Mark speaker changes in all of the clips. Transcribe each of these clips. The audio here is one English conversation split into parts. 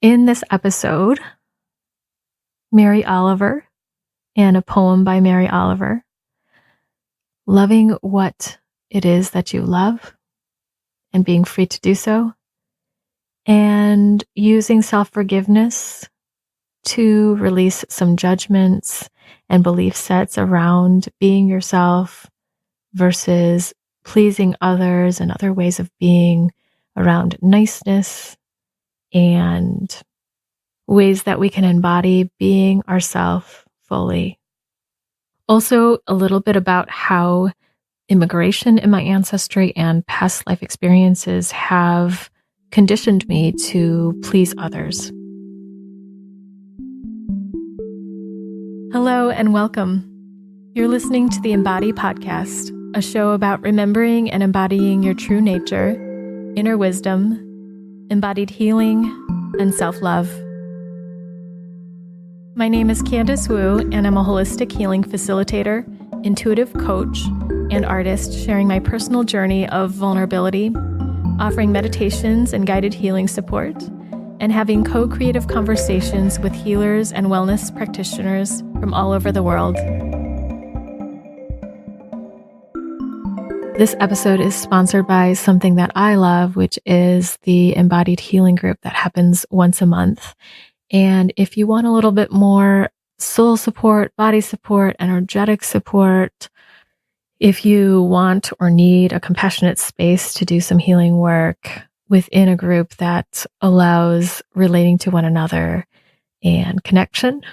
Speaker 1: In this episode, Mary Oliver and a poem by Mary Oliver, loving what it is that you love and being free to do so, and using self-forgiveness to release some judgments and belief sets around being yourself versus pleasing others and other ways of being, around niceness and ways that we can embody being ourselves fully. Also, a little bit about how immigration in my ancestry and past life experiences have conditioned me to please others. Hello and welcome. You're listening to the Embody podcast, a show about remembering and embodying your true nature, inner wisdom, embodied healing, and self-love. My name is Candice Wu, and I'm a holistic healing facilitator, intuitive coach, and artist sharing my personal journey of vulnerability, offering meditations and guided healing support, and having co-creative conversations with healers and wellness practitioners from all over the world. This episode is sponsored by something that I love, which is the Embodied Healing Group that happens once a month. And if you want a little bit more soul support, body support, energetic support, if you want or need a compassionate space to do some healing work within a group that allows relating to one another and connection,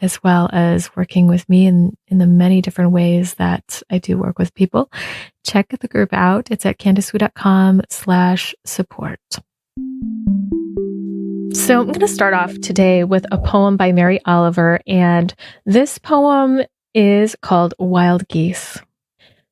Speaker 1: as well as working with me in the many different ways that I do work with people, check the group out. It's at candicewu.com/support. So I'm going to start off today with a poem by Mary Oliver, and this poem is called Wild Geese.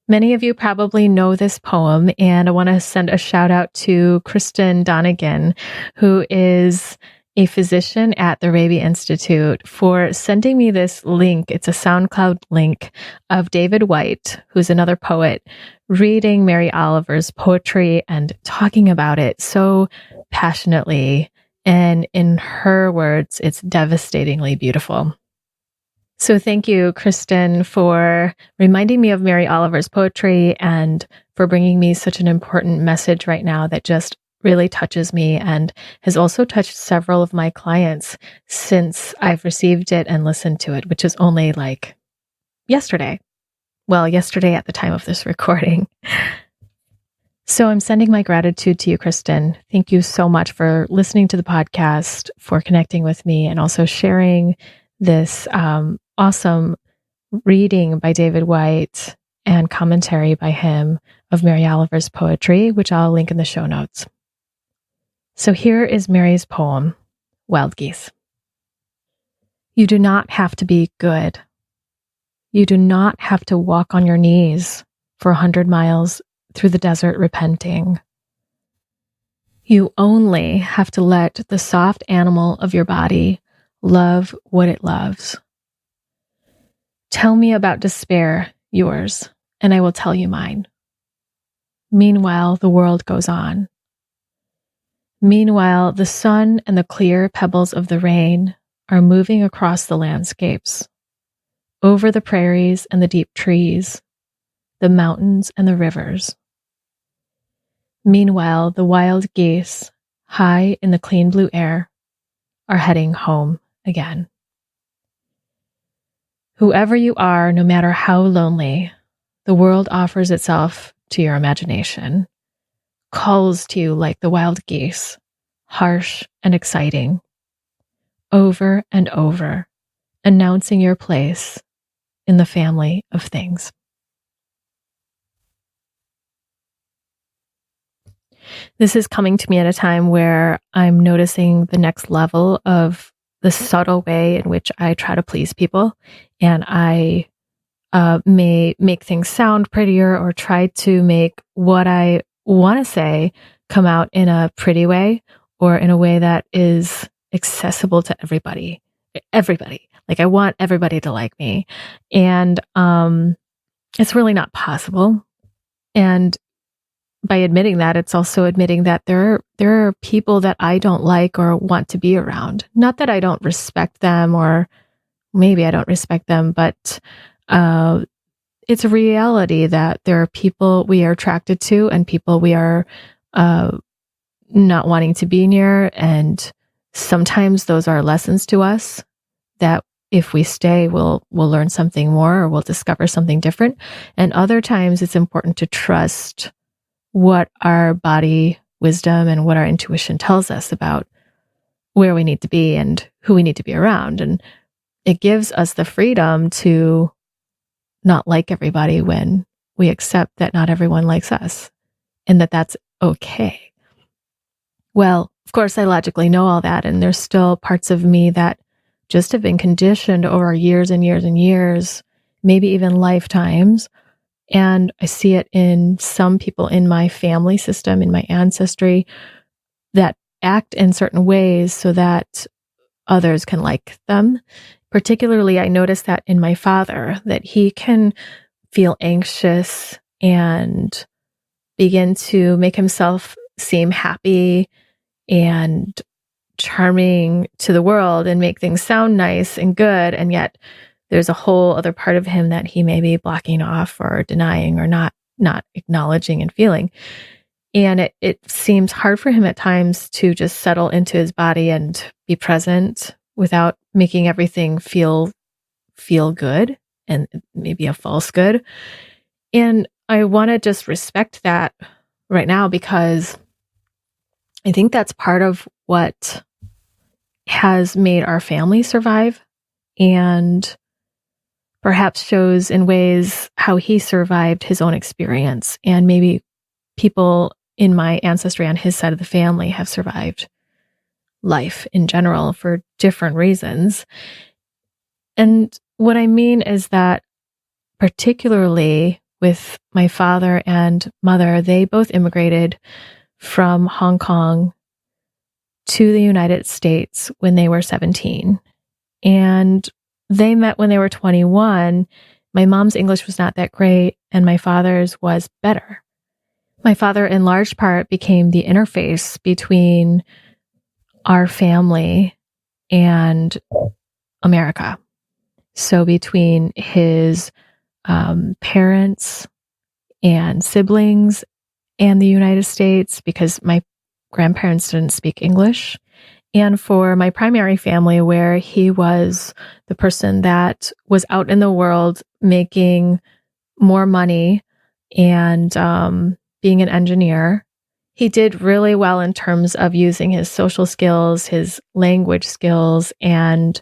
Speaker 1: Many of you probably know this poem, and I want to send a shout out to Kristen Donigan, who is a physician at the Raby Institute, for sending me this link. It's a SoundCloud link of David White, who's another poet, reading Mary Oliver's poetry and talking about it so passionately. And in her words, it's devastatingly beautiful. So thank you, Kristen, for reminding me of Mary Oliver's poetry and for bringing me such an important message right now that just really touches me and has also touched several of my clients since I've received it and listened to it, which is only like yesterday. Well, yesterday at the time of this recording. So I'm sending my gratitude to you, Kristen. Thank you so much for listening to the podcast, for connecting with me, and also sharing this awesome reading by David White and commentary by him of Mary Oliver's poetry, which I'll link in the show notes. So here is Mary's poem, Wild Geese. You do not have to be good. You do not have to walk on your knees for 100 miles through the desert repenting. You only have to let the soft animal of your body love what it loves. Tell me about despair, yours, and I will tell you mine. Meanwhile, the world goes on. Meanwhile, the sun and the clear pebbles of the rain are moving across the landscapes, over the prairies and the deep trees, the mountains and the rivers. Meanwhile, the wild geese, high in the clean blue air, are heading home again. Whoever you are, no matter how lonely, the world offers itself to your imagination, calls to you like the wild geese, harsh and exciting, over and over, announcing your place in the family of things. This is coming to me at a time where I'm noticing the next level of the subtle way in which I try to please people, and I may make things sound prettier or try to make what I want to say come out in a pretty way or in a way that is accessible to everybody. Like, I want everybody to like me, and it's really not possible. And by admitting that, it's also admitting that there are people that I don't like or want to be around. Not that I don't respect them, or maybe I don't respect them, but it's a reality that there are people we are attracted to and people we are not wanting to be near. And sometimes those are lessons to us that if we stay, we'll learn something more, or we'll discover something different. And other times it's important to trust what our body wisdom and what our intuition tells us about where we need to be and who we need to be around. And it gives us the freedom to not like everybody when we accept that not everyone likes us and that that's okay. Well, of course, I logically know all that, and there's still parts of me that just have been conditioned over years and years and years, maybe even lifetimes. And I see it in some people in my family system, in my ancestry, that act in certain ways so that others can like them. Particularly, I noticed that in my father, that he can feel anxious and begin to make himself seem happy and charming to the world and make things sound nice and good. And yet there's a whole other part of him that he may be blocking off or denying or not acknowledging and feeling. And it seems hard for him at times to just settle into his body and be present without making everything feel good, and maybe a false good. And I want to just respect that right now, because I think that's part of what has made our family survive, and perhaps shows in ways how he survived his own experience. And maybe people in my ancestry on his side of the family have survived life in general for different reasons. And what I mean is that, particularly with my father and mother, they both immigrated from Hong Kong to the United States when they were 17. And they met when they were 21. My mom's English was not that great, and my father's was better. My father, in large part, became the interface between our family and America. So between his parents and siblings and the United States, because my grandparents didn't speak English, and for my primary family, where he was the person that was out in the world making more money and being an engineer. He did really well in terms of using his social skills, his language skills, and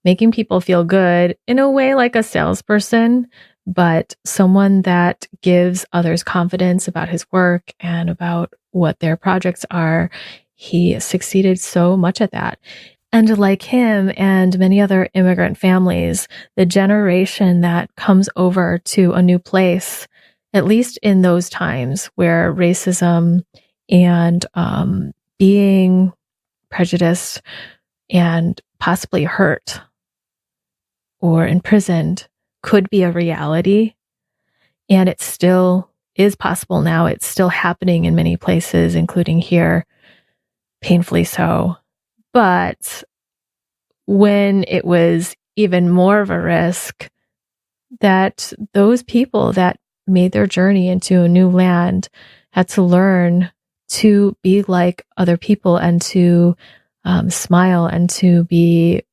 Speaker 1: making people feel good in a way like a salesperson, but someone that gives others confidence about his work and about what their projects are. He succeeded so much at that. And like him and many other immigrant families, the generation that comes over to a new place, at least in those times where racism and being prejudiced and possibly hurt or imprisoned could be a reality. And it still is possible now. It's still happening in many places, including here, painfully so. But when it was even more of a risk, that those people that made their journey into a new land had to learn to be like other people and to smile and to be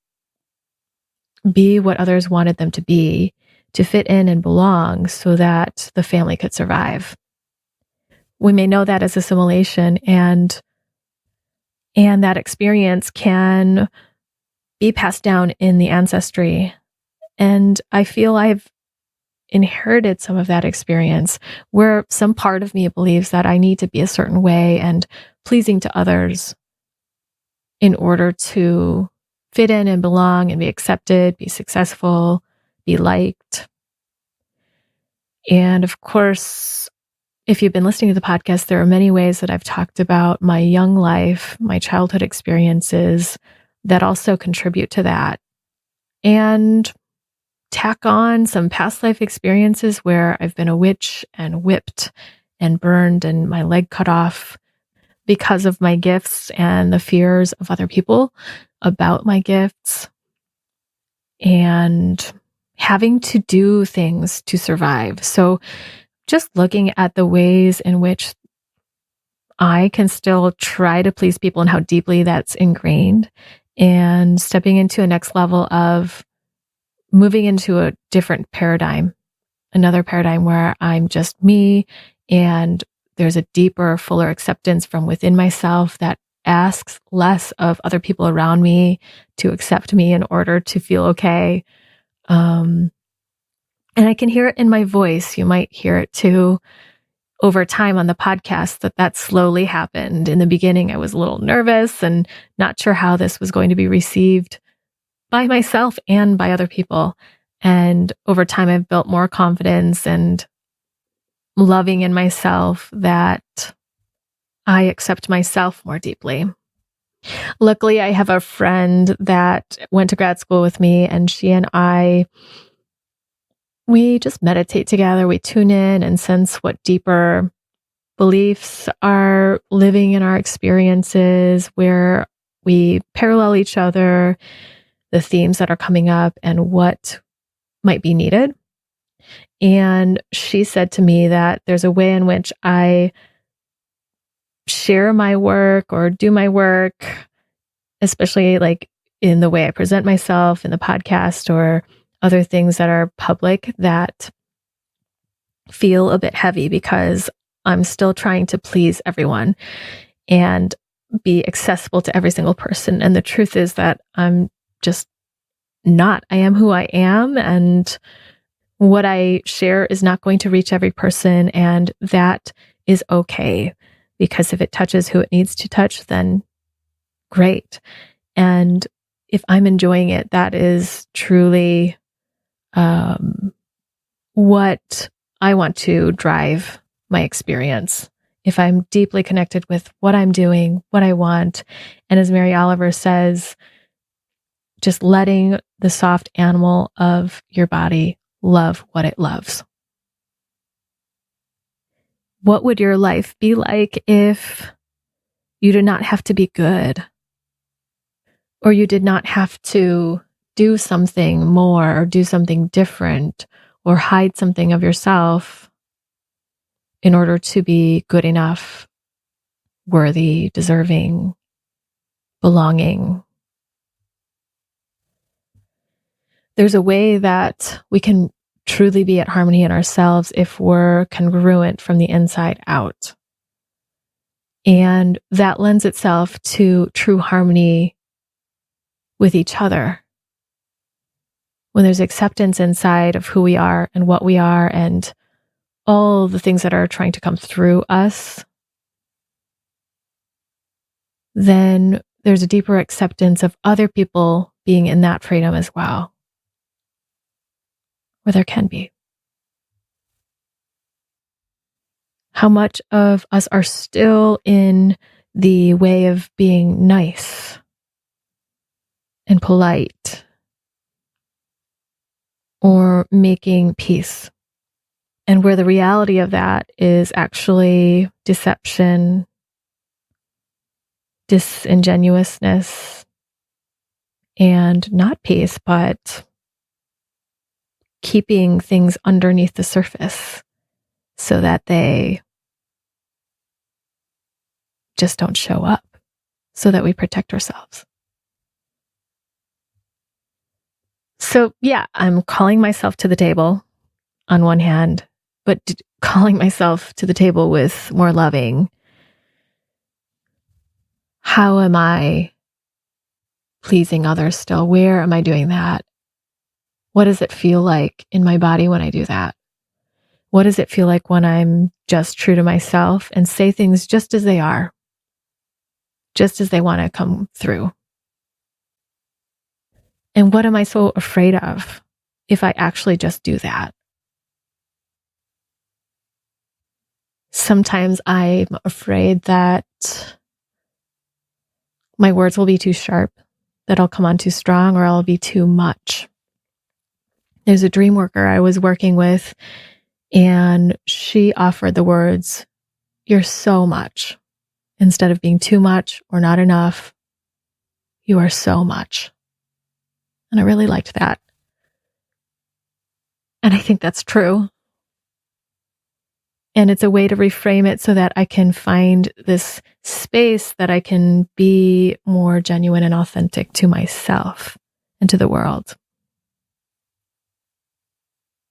Speaker 1: what others wanted them to be, to fit in and belong so that the family could survive. We may know that as assimilation, and that experience can be passed down in the ancestry. And I feel I've inherited some of that experience, where some part of me believes that I need to be a certain way and pleasing to others in order to fit in and belong and be accepted, be successful, be liked. And of course, if you've been listening to the podcast, there are many ways that I've talked about my young life, my childhood experiences that also contribute to that. And tack on some past life experiences where I've been a witch and whipped and burned and my leg cut off because of my gifts and the fears of other people about my gifts, and having to do things to survive. So just looking at the ways in which I can still try to please people and how deeply that's ingrained, and stepping into a next level of moving into a different paradigm, another paradigm where I'm just me, and there's a deeper, fuller acceptance from within myself that asks less of other people around me to accept me in order to feel okay. And I can hear it in my voice. You might hear it too over time on the podcast that slowly happened. In the beginning, I was a little nervous and not sure how this was going to be received by myself and by other people. And over time, I've built more confidence and loving in myself that I accept myself more deeply. Luckily, I have a friend that went to grad school with me, and she and we just meditate together. We tune in and sense what deeper beliefs are living in our experiences, where we parallel each other, the themes that are coming up, and what might be needed. And she said to me that there's a way in which I share my work or do my work, especially like in the way I present myself in the podcast or other things that are public, that feel a bit heavy because I'm still trying to please everyone and be accessible to every single person. And the truth is that I'm just not. I am who I am, and what I share is not going to reach every person, and that is okay, because if it touches who it needs to touch, then great. And if I'm enjoying it, that is truly what I want to drive my experience. If I'm deeply connected with what I'm doing, what I want, and as Mary Oliver says, just letting the soft animal of your body love what it loves. What would your life be like if you did not have to be good, or you did not have to do something more or do something different or hide something of yourself in order to be good enough, worthy, deserving, belonging? There's a way that we can truly be at harmony in ourselves if we're congruent from the inside out. And that lends itself to true harmony with each other. When there's acceptance inside of who we are and what we are and all the things that are trying to come through us, then there's a deeper acceptance of other people being in that freedom as well. Or there can be. How much of us are still in the way of being nice and polite or making peace, and where the reality of that is actually deception, disingenuousness, and not peace, but keeping things underneath the surface so that they just don't show up, so that we protect ourselves. So yeah, I'm calling myself to the table on one hand, but calling myself to the table with more loving. How am I pleasing others still? Where am I doing that? What does it feel like in my body when I do that? What does it feel like when I'm just true to myself and say things just as they are, just as they want to come through? And what am I so afraid of if I actually just do that? Sometimes I'm afraid that my words will be too sharp, that I'll come on too strong, or I'll be too much. There's a dream worker I was working with, And she offered the words, "You're so much." Instead of being too much or not enough, you are so much. And I really liked that. And I think that's true. And it's a way to reframe it so that I can find this space that I can be more genuine and authentic to myself and to the world.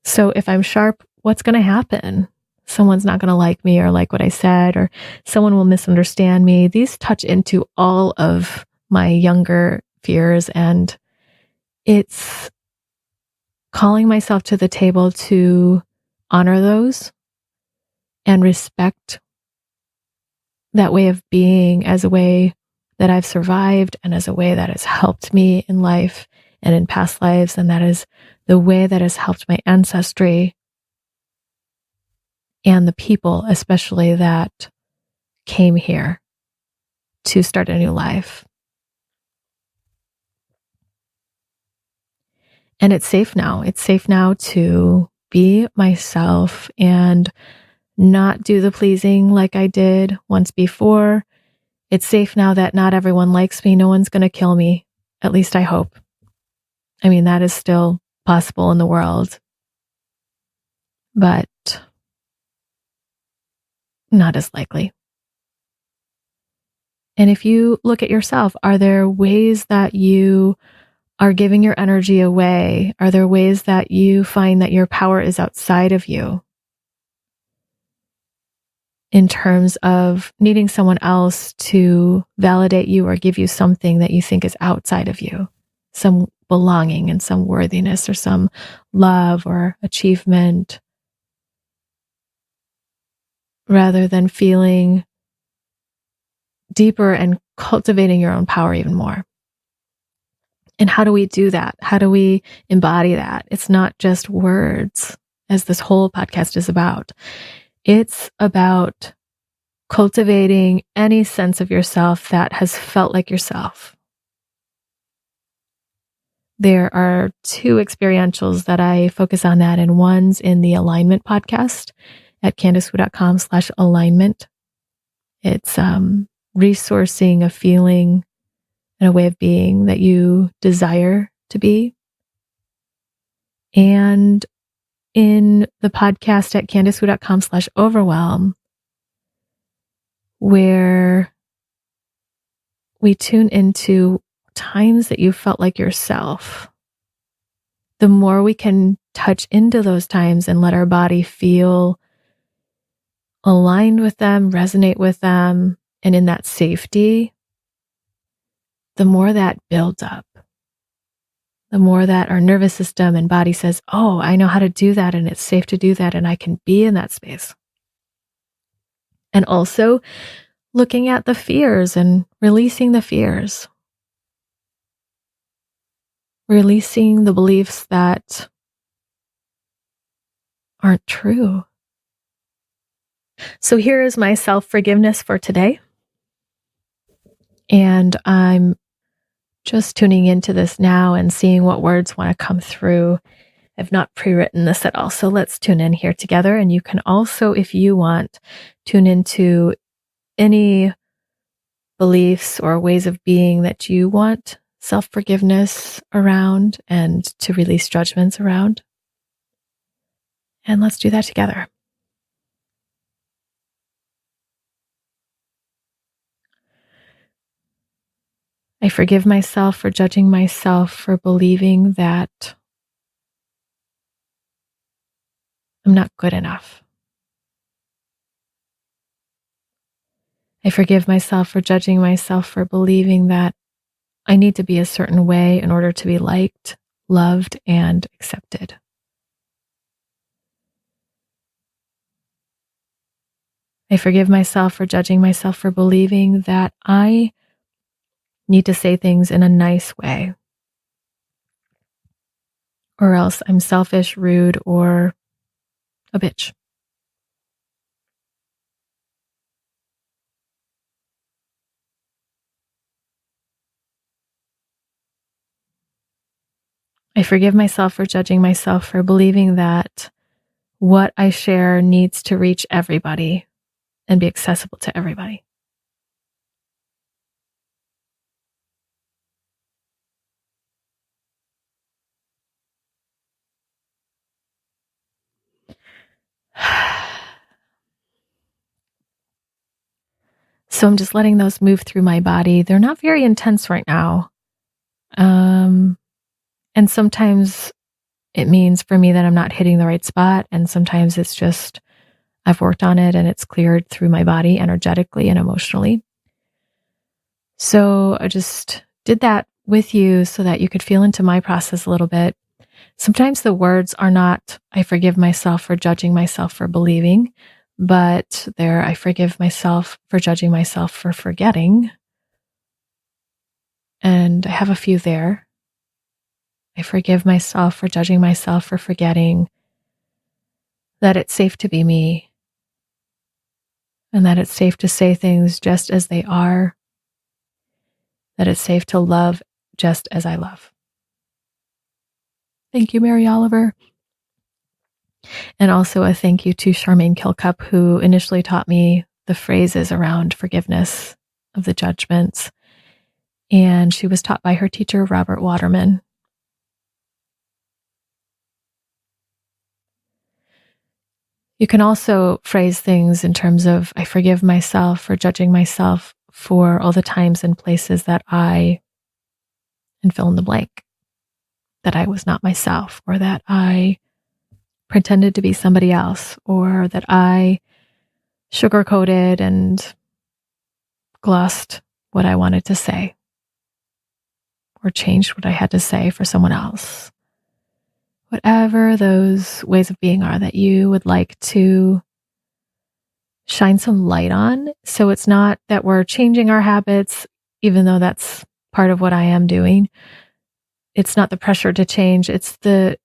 Speaker 1: So if I'm sharp, what's going to happen? Someone's not going to like me or like what I said, or someone will misunderstand me. These touch into all of my younger fears, and it's calling myself to the table to honor those and respect that way of being as a way that I've survived and as a way that has helped me in life and in past lives. And that is the way that has helped my ancestry and the people, especially that came here to start a new life. And it's safe now. It's safe now to be myself and not do the pleasing like I did once before. It's safe now that not everyone likes me. No one's going to kill me. At least I hope. I mean, that is still possible in the world, but not as likely. And if you look at yourself, are there ways that you are giving your energy away? Are there ways that you find that your power is outside of you in terms of needing someone else to validate you or give you something that you think is outside of you, some belonging and some worthiness or some love or achievement, rather than feeling deeper and cultivating your own power even more? And how do we do that? How do we embody that? It's not just words, as this whole podcast is about. It's about cultivating any sense of yourself that has felt like yourself. There are 2 experientials that I focus on that, and one's in the alignment podcast at candice.com/alignment. It's resourcing a feeling and a way of being that you desire to be. And in the podcast at candice.com/overwhelm, where we tune into times that you felt like yourself, the more we can touch into those times and let our body feel aligned with them, resonate with them, and in that safety, the more that builds up. The more that our nervous system and body says, oh, I know how to do that, and it's safe to do that, and I can be in that space. And also looking at the fears and releasing the fears. Releasing the beliefs that aren't true. So here is my self-forgiveness for today. And I'm just tuning into this now and seeing what words want to come through. I've not pre-written this at all, so let's tune in here together. And you can also, if you want, tune into any beliefs or ways of being that you want self-forgiveness around and to release judgments around. And let's do that together. I forgive myself for judging myself for believing that I'm not good enough. I forgive myself for judging myself for believing that I need to be a certain way in order to be liked, loved, and accepted. I forgive myself for judging myself for believing that I need to say things in a nice way, or else I'm selfish, rude, or a bitch. I forgive myself for judging myself for believing that what I share needs to reach everybody and be accessible to everybody. So I'm just letting those move through my body. They're not very intense right now. And sometimes it means for me that I'm not hitting the right spot. And sometimes it's just I've worked on it and it's cleared through my body energetically and emotionally. So I just did that with you so that you could feel into my process a little bit. Sometimes the words are not, I forgive myself for judging myself for believing, but they're, I forgive myself for judging myself for forgetting. And I have a few there. I forgive myself for judging myself for forgetting that it's safe to be me and that it's safe to say things just as they are, that it's safe to love just as I love. Thank you, Mary Oliver. And also a thank you to Charmayne Kilcup, who initially taught me the phrases around forgiveness of the judgments. And she was taught by her teacher, Robert Waterman. You can also phrase things in terms of, I forgive myself for judging myself for all the times and places that I, and fill in the blank, that I was not myself, or that I pretended to be somebody else, or that I sugarcoated and glossed what I wanted to say, or changed what I had to say for someone else. Whatever those ways of being are that you would like to shine some light on. So it's not that we're changing our habits, even though that's part of what I am doing. It's not the pressure to change. It's the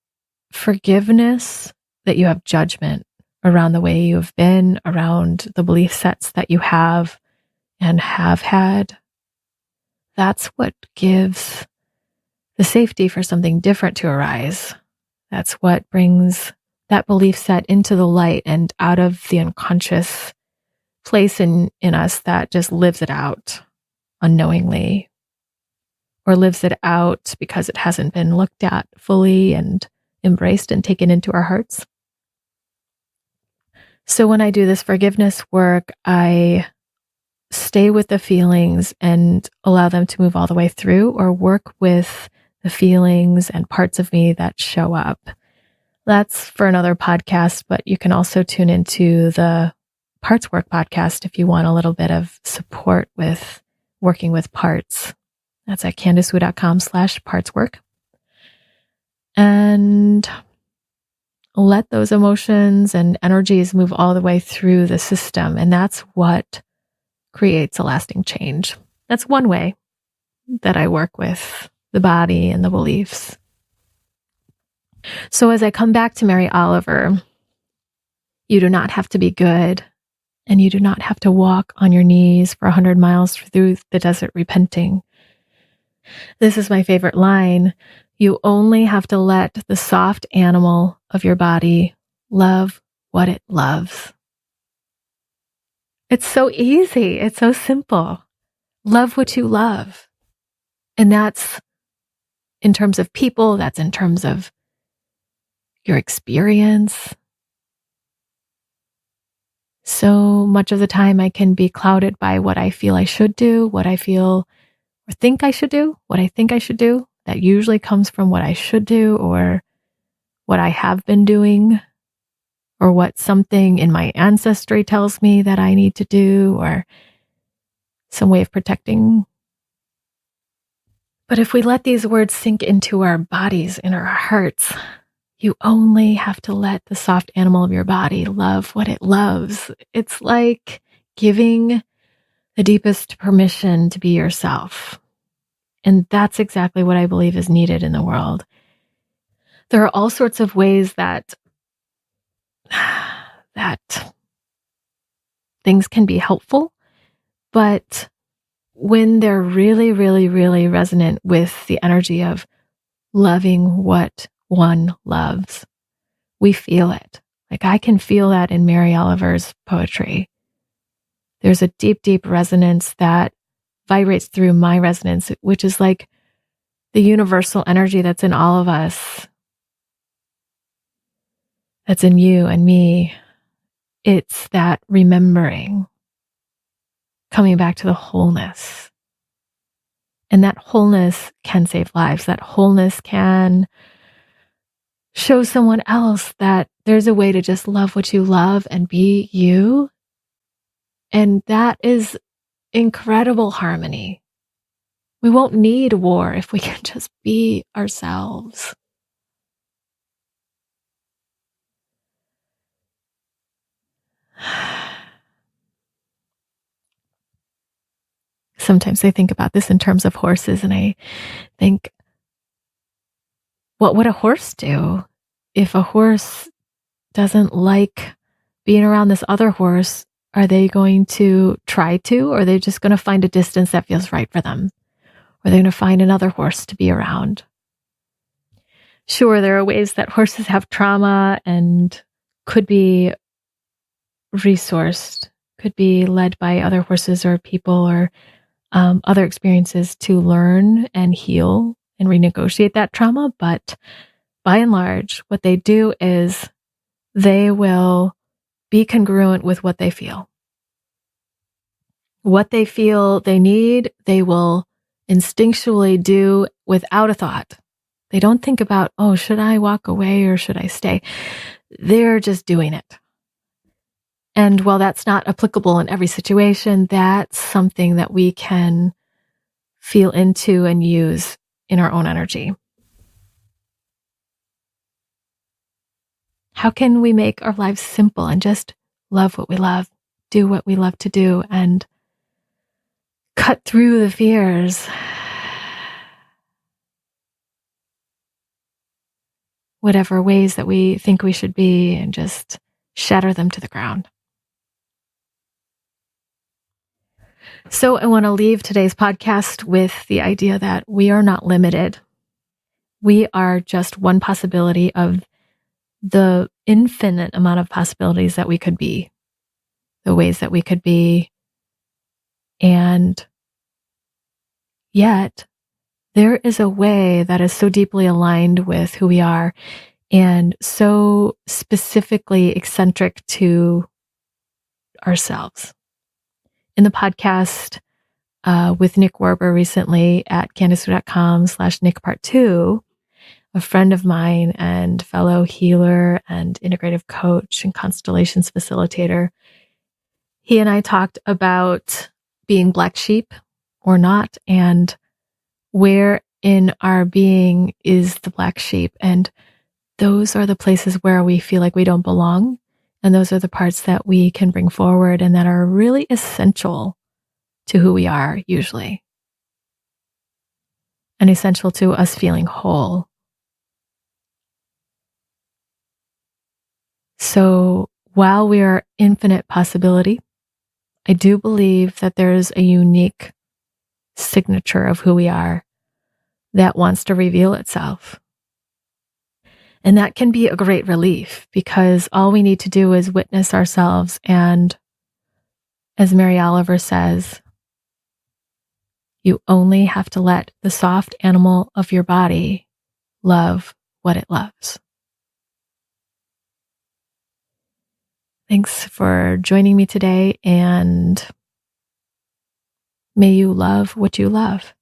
Speaker 1: forgiveness that you have judgment around the way you have been, around the belief sets that you have and have had. That's what gives the safety for something different to arise. That's what brings that belief set into the light and out of the unconscious place in us that just lives it out unknowingly, or lives it out because it hasn't been looked at fully and embraced and taken into our hearts. So when I do this forgiveness work, I stay with the feelings and allow them to move all the way through, or work with the feelings and parts of me that show up. That's for another podcast, but you can also tune into the Parts Work podcast if you want a little bit of support with working with parts. That's at CandiceWu.com/partswork. And let those emotions and energies move all the way through the system. And that's what creates a lasting change. That's one way that I work with the body and the beliefs. So as I come back to Mary Oliver, you do not have to be good, and you do not have to walk on your knees for 100 miles through the desert repenting. This is my favorite line. You only have to let the soft animal of your body love what it loves. It's so easy. It's so simple. Love what you love. And that's in terms of people, that's in terms of your experience. So much of the time I can be clouded by what I feel I should do, what I feel or think I should do, what I think I should do. That usually comes from what I should do or what I have been doing, or what something in my ancestry tells me that I need to do, or some way of protecting. But if we let these words sink into our bodies and our hearts, you only have to let the soft animal of your body love what it loves. It's like giving the deepest permission to be yourself. And that's exactly what I believe is needed in the world. There are all sorts of ways that things can be helpful, but when they're really, really, really resonant with the energy of loving what one loves, we feel it. Like I can feel that in Mary Oliver's poetry. There's a deep, deep resonance that vibrates through my resonance, which is like the universal energy that's in all of us, that's in you and me. It's that remembering, coming back to the wholeness. And that wholeness can save lives. That wholeness can show someone else that there's a way to just love what you love and be you. And that is incredible harmony. We won't need war if we can just be ourselves. Sometimes I think about this in terms of horses, and I think, what would a horse do if a horse doesn't like being around this other horse? Are they going to try to, or are they just going to find a distance that feels right for them? Or are they going to find another horse to be around? Sure, there are ways that horses have trauma and could be resourced, could be led by other horses or people or other experiences to learn and heal and renegotiate that trauma. But by and large, what they do is they will be congruent with what they feel. What they feel they need, they will instinctually do without a thought. They don't think about, oh, should I walk away or should I stay? They're just doing it. And while that's not applicable in every situation, that's something that we can feel into and use in our own energy. How can we make our lives simple and just love what we love, do what we love to do, and cut through the fears? Whatever ways that we think we should be, and just shatter them to the ground. So I want to leave today's podcast with the idea that we are not limited. We are just one possibility of the infinite amount of possibilities that we could be, the ways that we could be. And yet, there is a way that is so deeply aligned with who we are and so specifically eccentric to ourselves. In the podcast with Nick Werber recently at Candice.com/Nick Part 2, a friend of mine and fellow healer and integrative coach and constellations facilitator, he and I talked about being black sheep or not, and where in our being is the black sheep. And those are the places where we feel like we don't belong. And those are the parts that we can bring forward and that are really essential to who we are usually, and essential to us feeling whole. So while we are infinite possibility, I do believe that there's a unique signature of who we are that wants to reveal itself. And that can be a great relief, because all we need to do is witness ourselves. And as Mary Oliver says, you only have to let the soft animal of your body love what it loves. Thanks for joining me today, and may you love what you love.